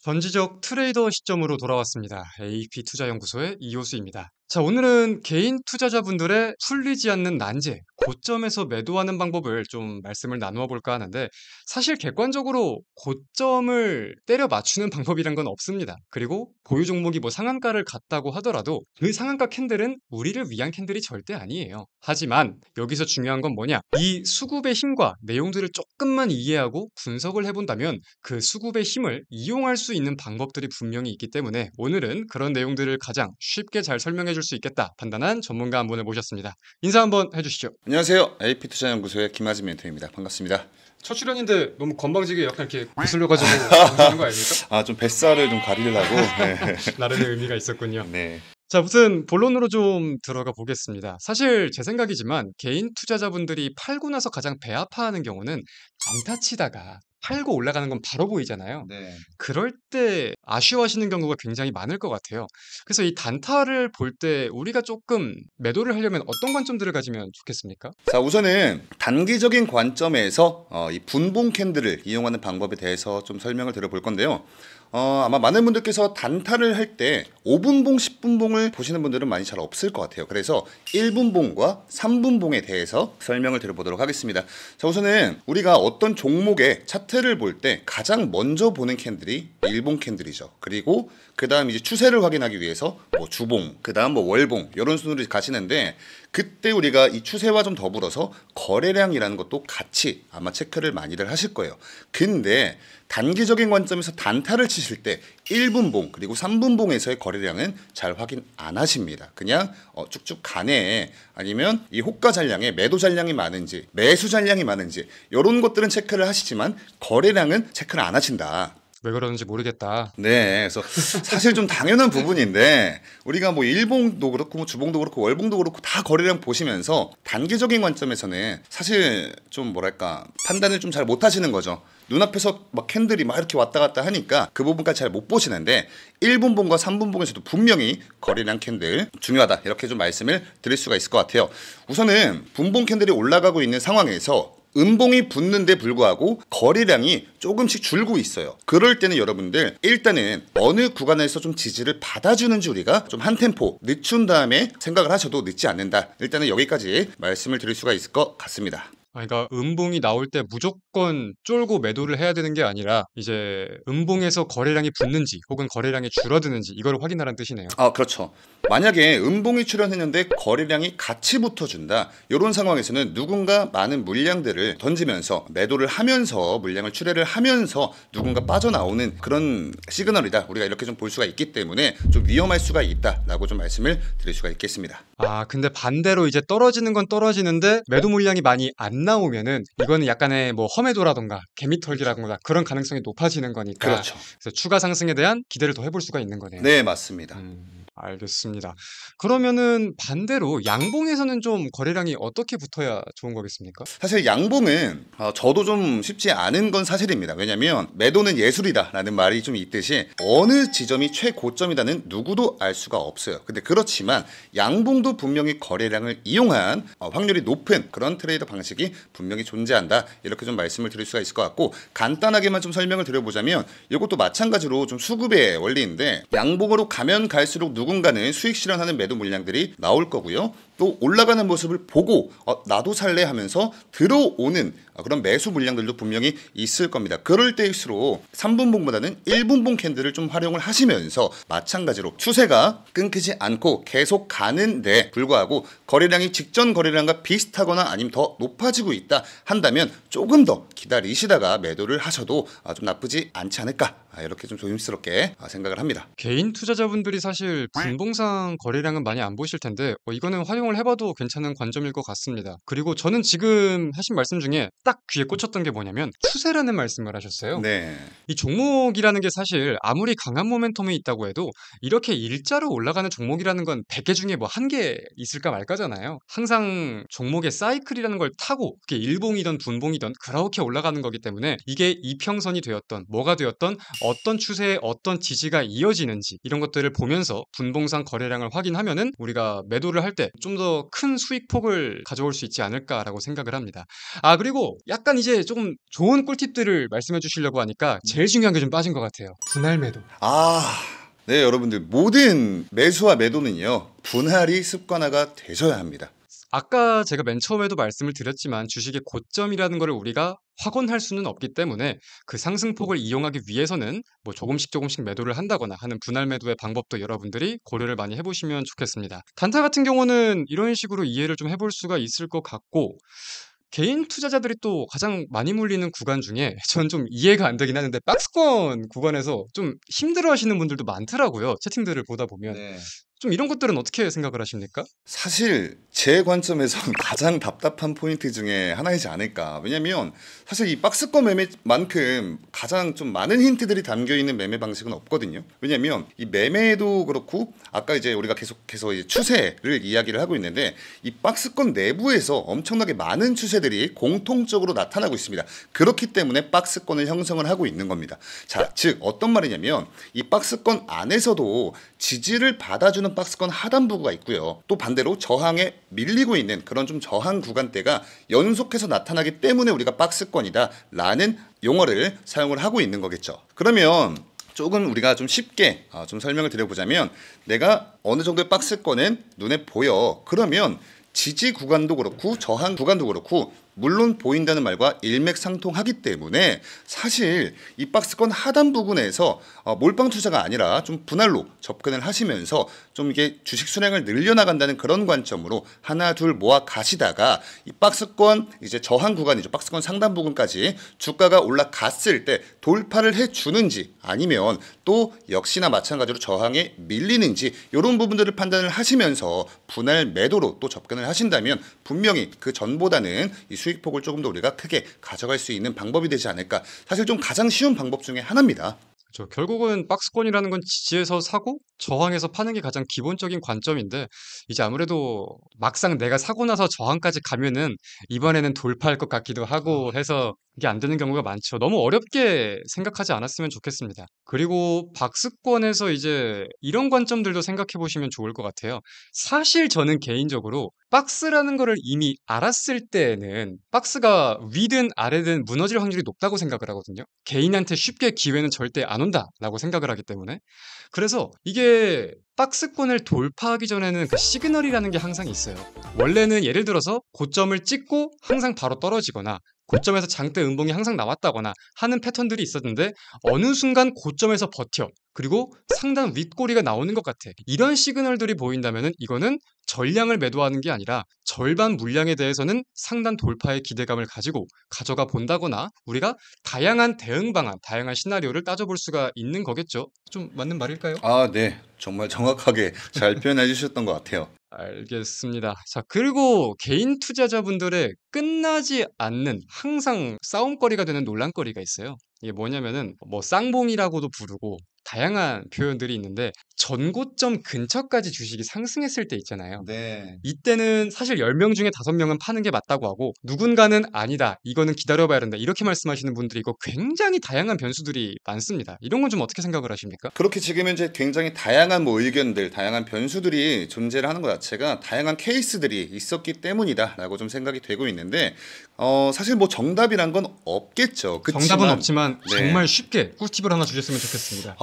전지적 트레이더 시점으로 돌아왔습니다. AP 투자연구소의 이호수입니다. 자, 오늘은 개인 투자자분들의 풀리지 않는 난제, 고점에서 매도하는 방법을 좀 말씀을 나누어 볼까 하는데, 사실 객관적으로 고점을 때려 맞추는 방법이란 건 없습니다. 그리고 보유 종목이 뭐 상한가를 갔다고 하더라도 그 상한가 캔들은 우리를 위한 캔들이 절대 아니에요. 하지만 여기서 중요한 건 뭐냐? 이 수급의 힘과 내용들을 조금만 이해하고 분석을 해본다면 그 수급의 힘을 이용할 수 있는 방법들이 분명히 있기 때문에 오늘은 그런 내용들을 가장 쉽게 잘 설명해 줄 수 있겠다 판단한 전문가 한 분을 모셨습니다. 인사 한번 해주시죠. 안녕하세요. AP투자연구소의 김하진 멘토입니다. 반갑습니다. 첫 출연인데 너무 건방지게 약간 이렇게 거슬려가지고 하는 거 아닙니까? 좀 뱃살을 좀 가리려고. 네. 나름의 의미가 있었군요. 네. 자, 무튼 본론으로 좀 들어가 보겠습니다. 사실 제 생각이지만 개인 투자자분들이 팔고 나서 가장 배 아파하는 경우는 정타 치다가 팔고 올라가는 건 바로 보이잖아요. 네. 그럴 때 아쉬워하시는 경우가 굉장히 많을 것 같아요. 그래서 이 단타를 볼 때 우리가 조금 매도를 하려면 어떤 관점들을 가지면 좋겠습니까? 자, 우선은 단기적인 관점에서 이 분봉 캔들을 이용하는 방법에 대해서 좀 설명을 드려볼 건데요. 아마 많은 분들께서 단타를 할 때 5분봉, 10분봉을 보시는 분들은 많이 잘 없을 것 같아요. 그래서 1분봉과 3분봉에 대해서 설명을 드려보도록 하겠습니다. 자, 우선은 우리가 어떤 종목의 차트를 볼 때 가장 먼저 보는 캔들이 일봉 캔들이죠. 그리고 그 다음 이제 추세를 확인하기 위해서 뭐 주봉, 그 다음 뭐 월봉 이런 순으로 가시는데, 그때 우리가 이 추세와 좀 더불어서 거래량이라는 것도 같이 아마 체크를 많이들 하실 거예요. 근데 단기적인 관점에서 단타를 치실 때 1분봉 그리고 3분봉에서의 거래량은 잘 확인 안 하십니다. 그냥 쭉쭉 가네, 아니면 이 호가 잔량에 매도 잔량이 많은지 매수 잔량이 많은지 이런 것들은 체크를 하시지만 거래량은 체크를 안 하신다. 왜 그러는지 모르겠다. 네, 그래서 사실 좀 당연한 부분인데, 우리가 뭐 일봉도 그렇고 뭐 주봉도 그렇고 월봉도 그렇고 다 거래량 보시면서 단기적인 관점에서는 사실 좀 뭐랄까 판단을 좀 잘 못하시는 거죠. 눈앞에서 막 캔들이 막 이렇게 왔다 갔다 하니까 그 부분까지 잘 못 보시는데, 1분봉과 3분봉에서도 분명히 거래량 캔들 중요하다, 이렇게 좀 말씀을 드릴 수가 있을 것 같아요. 우선은 분봉 캔들이 올라가고 있는 상황에서 음봉이 붙는데 불구하고 거래량이 조금씩 줄고 있어요. 그럴 때는 여러분들 일단은 어느 구간에서 좀 지지를 받아주는지 우리가 좀 한 템포 늦춘 다음에 생각을 하셔도 늦지 않는다. 일단은 여기까지 말씀을 드릴 수가 있을 것 같습니다. 그러니까 음봉이 나올 때 무조건 쫄고 매도를 해야 되는 게 아니라 이제 음봉에서 거래량이 붙는지 혹은 거래량이 줄어드는지 이걸 확인하라는 뜻이네요. 그렇죠. 만약에 음봉이 출현했는데 거래량이 같이 붙어준다, 이런 상황에서는 누군가 많은 물량들을 던지면서 매도를 하면서 물량을 출회를 하면서 누군가 빠져나오는 그런 시그널이다, 우리가 이렇게 좀 볼 수가 있기 때문에 좀 위험할 수가 있다라고 좀 말씀을 드릴 수가 있겠습니다. 근데 반대로 이제 떨어지는 건 떨어지는데 매도 물량이 많이 안 나오면은 이거는 약간의 뭐 험해도라던가 개미털기라던가 그런 가능성이 높아지는 거니까. 그렇죠. 그래서 추가 상승에 대한 기대를 더 해볼 수가 있는 거네요. 네, 맞습니다. 알겠습니다. 그러면은 반대로 양봉에서는 좀 거래량이 어떻게 붙어야 좋은 거겠습니까? 사실 양봉은 저도 좀 쉽지 않은 건 사실입니다. 왜냐하면 매도는 예술이다라는 말이 좀 있듯이 어느 지점이 최고점이다는 누구도 알 수가 없어요. 근데 그렇지만 양봉도 분명히 거래량을 이용한 확률이 높은 그런 트레이더 방식이 분명히 존재한다, 이렇게 좀 말씀을 드릴 수가 있을 것 같고, 간단하게만 좀 설명을 드려보자면 이것도 마찬가지로 좀 수급의 원리인데, 양봉으로 가면 갈수록 누군가는 수익 실현하는 매도 물량들이 나올 거고요. 또 올라가는 모습을 보고 나도 살래 하면서 들어오는 그런 매수 물량들도 분명히 있을 겁니다. 그럴 때일수록 3분봉보다는 1분봉 캔들을 좀 활용을 하시면서 마찬가지로 추세가 끊기지 않고 계속 가는데 불구하고 거래량이 직전 거래량과 비슷하거나 아니면 더 높아지고 있다 한다면 조금 더 기다리시다가 매도를 하셔도 좀 나쁘지 않지 않을까, 이렇게 좀 조심스럽게 생각을 합니다. 개인 투자자분들이 사실 분봉상 거래량은 많이 안 보실 텐데 이거는 활용을 해봐도 괜찮은 관점일 것 같습니다. 그리고 저는 지금 하신 말씀 중에 딱 귀에 꽂혔던 게 뭐냐면 추세라는 말씀을 하셨어요. 네. 이 종목이라는 게 사실 아무리 강한 모멘텀이 있다고 해도 이렇게 일자로 올라가는 종목이라는 건 100개 중에 뭐 한 개 있을까 말까잖아요. 항상 종목의 사이클이라는 걸 타고 그게 일봉이든 분봉이든 그렇게 올라가는 거기 때문에 이게 이평선이 되었던 뭐가 되었던 어떤 추세에 어떤 지지가 이어지는지 이런 것들을 보면서 분봉상 거래량을 확인하면은 우리가 매도를 할 때 좀 더 큰 수익폭을 가져올 수 있지 않을까라고 생각을 합니다. 그리고 약간 이제 조금 좋은 꿀팁들을 말씀해 주시려고 하니까 제일 중요한 게 좀 빠진 것 같아요. 분할 매도. 네, 여러분들 모든 매수와 매도는요 분할이 습관화가 되셔야 합니다. 아까 제가 맨 처음에도 말씀을 드렸지만 주식의 고점이라는 거를 우리가 확언할 수는 없기 때문에 그 상승폭을 이용하기 위해서는 뭐 조금씩 매도를 한다거나 하는 분할 매도의 방법도 여러분들이 고려를 많이 해보시면 좋겠습니다. 단타 같은 경우는 이런 식으로 이해를 좀 해볼 수가 있을 것 같고, 개인 투자자들이 또 가장 많이 몰리는 구간 중에 전 좀 이해가 안 되긴 하는데 박스권 구간에서 좀 힘들어 하시는 분들도 많더라고요. 채팅들을 보다 보면. 좀 이런 것들은 어떻게 생각을 하십니까? 사실 제 관점에선 가장 답답한 포인트 중에 하나이지 않을까. 왜냐면 사실 이 박스권 매매만큼 가장 좀 많은 힌트들이 담겨 있는 매매 방식은 없거든요. 왜냐면 이 매매도 그렇고 아까 이제 우리가 계속해서 이제 추세를 이야기를 하고 있는데 이 박스권 내부에서 엄청나게 많은 추세들이 공통적으로 나타나고 있습니다. 그렇기 때문에 박스권을 형성을 하고 있는 겁니다. 자, 즉 어떤 말이냐면 이 박스권 안에서도 지지를 받아주는 박스권 하단부가 있고요. 또 반대로 저항에 밀리고 있는 그런 좀 저항 구간대가 연속해서 나타나기 때문에 우리가 박스권이다 라는 용어를 사용을 하고 있는 거겠죠. 그러면 조금 우리가 좀 쉽게 좀 설명을 드려보자면, 내가 어느 정도의 박스권은 눈에 보여. 그러면 지지 구간도 그렇고 저항 구간도 그렇고 물론 보인다는 말과 일맥상통하기 때문에 사실 이 박스권 하단 부분에서 몰빵 투자가 아니라 좀 분할로 접근을 하시면서 좀 이게 주식 순행을 늘려나간다는 그런 관점으로 하나 둘 모아 가시다가 이 박스권 이제 저항 구간이죠. 박스권 상단 부분까지 주가가 올라갔을 때 돌파를 해주는지 아니면 또 역시나 마찬가지로 저항에 밀리는지 이런 부분들을 판단을 하시면서 분할 매도로 또 접근을 하신다면 분명히 그 전보다는 이 수익폭을 조금 더 우리가 크게 가져갈 수 있는 방법이 되지 않을까. 사실 좀 가장 쉬운 방법 중에 하나입니다. 그렇죠. 결국은 박스권이라는 건 지지에서 사고 저항에서 파는 게 가장 기본적인 관점인데, 이제 아무래도 막상 내가 사고 나서 저항까지 가면은 이번에는 돌파할 것 같기도 하고 해서 이게 안 되는 경우가 많죠. 너무 어렵게 생각하지 않았으면 좋겠습니다. 그리고 박스권에서 이제 이런 관점들도 생각해 보시면 좋을 것 같아요. 사실 저는 개인적으로 박스라는 거를 이미 알았을 때에는 박스가 위든 아래든 무너질 확률이 높다고 생각을 하거든요. 개인한테 쉽게 기회는 절대 안 온다라고 생각을 하기 때문에. 그래서 이게 박스권을 돌파하기 전에는 그 시그널이라는 게 항상 있어요. 원래는 예를 들어서 고점을 찍고 항상 바로 떨어지거나 고점에서 장대 음봉이 항상 나왔다거나 하는 패턴들이 있었는데, 어느 순간 고점에서 버텨. 그리고 상단 윗꼬리가 나오는 것 같아. 이런 시그널들이 보인다면은 이거는 전량을 매도하는 게 아니라 절반 물량에 대해서는 상단 돌파의 기대감을 가지고 가져가 본다거나 우리가 다양한 대응 방안, 다양한 시나리오를 따져볼 수가 있는 거겠죠. 좀 맞는 말일까요? 네. 정말 정확하게 잘 표현해 주셨던 것 같아요. 알겠습니다. 자, 그리고 개인 투자자분들의 끝나지 않는 항상 싸움거리가 되는 논란거리가 있어요. 이게 뭐냐면은 뭐 쌍봉이라고도 부르고 다양한 표현들이 있는데, 전고점 근처까지 주식이 상승했을 때 있잖아요. 네. 이때는 사실 10명 중에 5명은 파는 게 맞다고 하고, 누군가는 아니다, 이거는 기다려봐야 된다, 이렇게 말씀하시는 분들이 있고, 굉장히 다양한 변수들이 많습니다. 이런 건 좀 어떻게 생각을 하십니까? 그렇게 지금 현재 굉장히 다양한 뭐 의견들, 다양한 변수들이 존재를 하는 것 자체가 다양한 케이스들이 있었기 때문이다라고 좀 생각이 되고 있는데, 사실 뭐 정답이란 건 없겠죠. 정답은 없지만 네. 정말 쉽게 꿀팁을 하나 주셨으면 좋겠습니다.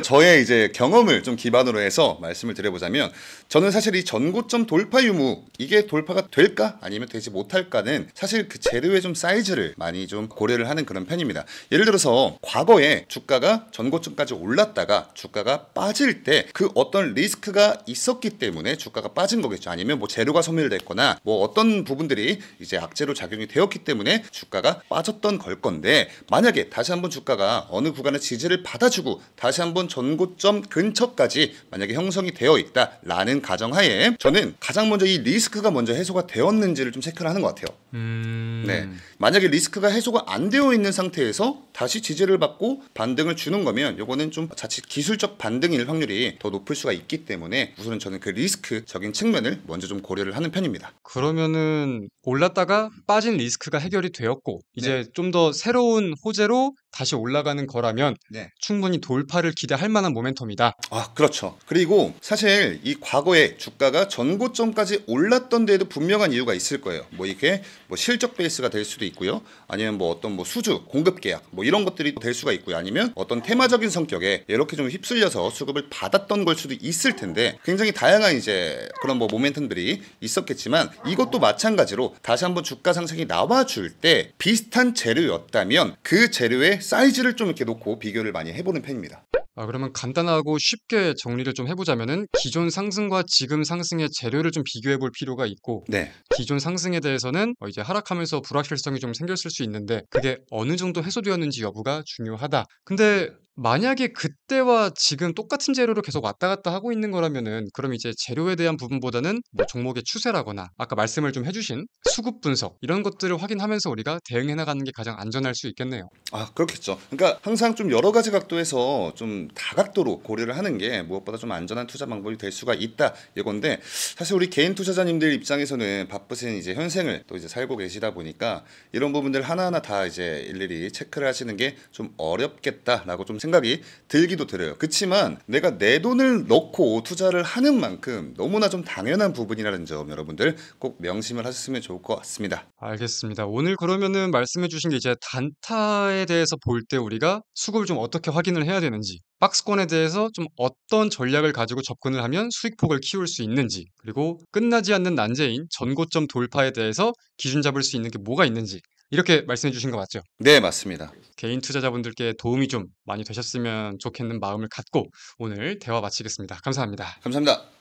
저의 이제 경험을 좀 기반으로 해서 말씀을 드려보자면, 저는 사실 이 전고점 돌파 유무, 이게 돌파가 될까 아니면 되지 못할까는 사실 그 재료의 좀 사이즈를 많이 좀 고려를 하는 그런 편입니다. 예를 들어서 과거에 주가가 전고점까지 올랐다가 주가가 빠질 때 그 어떤 리스크가 있었기 때문에 주가가 빠진 거겠죠. 아니면 뭐 재료가 소멸됐거나 뭐 어떤 부분들이 이제 악재로 작용이 되었기 때문에 주가가 빠졌던 걸 건데, 만약에 다시 한번 주가가 어느 구간의 지지를 받아주고 다시 한번 전고점 근처까지 만약에 형성이 되어 있다라는 가정하에 저는 가장 먼저 이 리스크가 먼저 해소가 되었는지를 좀 체크를 하는 것 같아요. 네. 만약에 리스크가 해소가 안 되어 있는 상태에서 다시 지지를 받고 반등을 주는 거면 요거는 좀 자칫 기술적 반등일 확률이 더 높을 수가 있기 때문에 우선은 저는 그 리스크적인 측면을 먼저 좀 고려를 하는 편입니다. 그러면은 올랐다가 빠진 리스크가 해결이 되었고 이제 좀 더 새로운 호재로 다시 올라가는 거라면 네. 충분히 돌파를 기대할 만한 모멘텀이다. 아, 그렇죠. 그리고 사실 이 과거에 주가가 전고점까지 올랐던 데에도 분명한 이유가 있을 거예요. 뭐 이게 뭐 실적 베이스가 될 수도 있고요. 아니면 뭐 어떤 뭐 수주, 공급 계약 뭐 이런 것들이 될 수가 있고요. 아니면 어떤 테마적인 성격에 이렇게 좀 휩쓸려서 수급을 받았던 걸 수도 있을 텐데 굉장히 다양한 이제 그런 뭐 모멘텀들이 있었겠지만 이것도 마찬가지로 다시 한번 주가 상승이 나와줄 때 비슷한 재료였다면 그 재료의 사이즈를 좀 이렇게 놓고 비교를 많이 해보는 편입니다. 그러면 간단하고 쉽게 정리를 좀 해보자면은 기존 상승과 지금 상승의 재료를 좀 비교해 볼 필요가 있고 네. 기존 상승에 대해서는 이제 하락하면서 불확실성이 좀 생겼을 수 있는데 그게 어느 정도 해소되었는지 여부가 중요하다. 근데 만약에 그때와 지금 똑같은 재료로 계속 왔다 갔다 하고 있는 거라면은 그럼 이제 재료에 대한 부분보다는 뭐 종목의 추세라거나 아까 말씀을 좀 해주신 수급 분석 이런 것들을 확인하면서 우리가 대응해 나가는 게 가장 안전할 수 있겠네요. 아, 그렇겠죠. 그러니까 항상 좀 여러 가지 각도에서 좀 다각도로 고려를 하는 게 무엇보다 좀 안전한 투자 방법이 될 수가 있다 이건데 사실 우리 개인 투자자님들 입장에서는 바쁘신 이제 현생을 또 이제 살고 계시다 보니까 이런 부분들 하나하나 다 이제 일일이 체크를 하시는 게 좀 어렵겠다라고 좀 생각이 들기도 들어요. 그렇지만 내가 내 돈을 넣고 투자를 하는 만큼 너무나 좀 당연한 부분이라는 점 여러분들 꼭 명심을 하셨으면 좋을 것 같습니다. 알겠습니다. 오늘 그러면은 말씀해 주신 게 이제 단타에 대해서 볼 때 우리가 수급을 좀 어떻게 확인을 해야 되는지, 박스권에 대해서 좀 어떤 전략을 가지고 접근을 하면 수익폭을 키울 수 있는지, 그리고 끝나지 않는 난제인 전고점 돌파에 대해서 기준 잡을 수 있는 게 뭐가 있는지, 이렇게 말씀해 주신 거 맞죠? 네, 맞습니다. 개인 투자자분들께 도움이 좀 많이 되셨으면 좋겠는 마음을 갖고 오늘 대화 마치겠습니다. 감사합니다. 감사합니다.